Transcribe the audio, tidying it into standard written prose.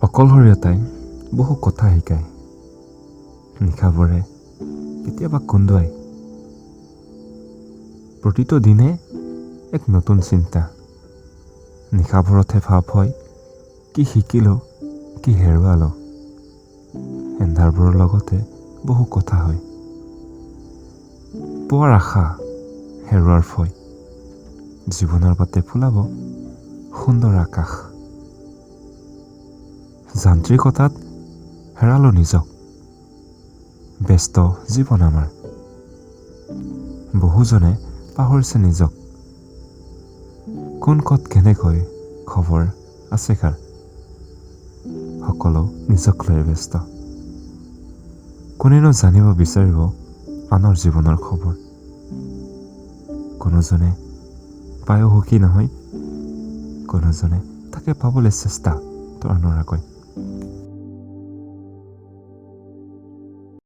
অকলশৰীয়তাই বহু কথা শিকায়। নিশাবোৰে কেতিয়াবা কন্দুৱায়। প্ৰতিটো দিনে এক নতুন চিন্তা। নিশাবোৰতহে ভাৱ হয়, কি শিকিলোঁ, কি হেৰুৱালোঁ। এন্ধাৰবোৰৰ লগতে বহু কথা হয়। পোৱাৰ আশা, হেৰুৱাৰ ভয়। জীৱনৰ বাটে ফুলাব সুন্দৰ আকাশ। যান্ত্ৰিকতাত হেৰালো নিজক। ব্যস্ত জীৱন আমাৰ। বহুজনে পাহৰিছে নিজক। কোন ক'ত কেনেকৈ খবৰ আছে কাৰ। সকলো নিজক লৈ ব্যস্ত। কোনেনো জানিব বিচাৰিব আনৰ জীৱনৰ খবৰ। কোনোজনে পায়ো সুখী নহয়, কোনোজনে তাকে পাবলৈ চেষ্টা নৰাকৈ।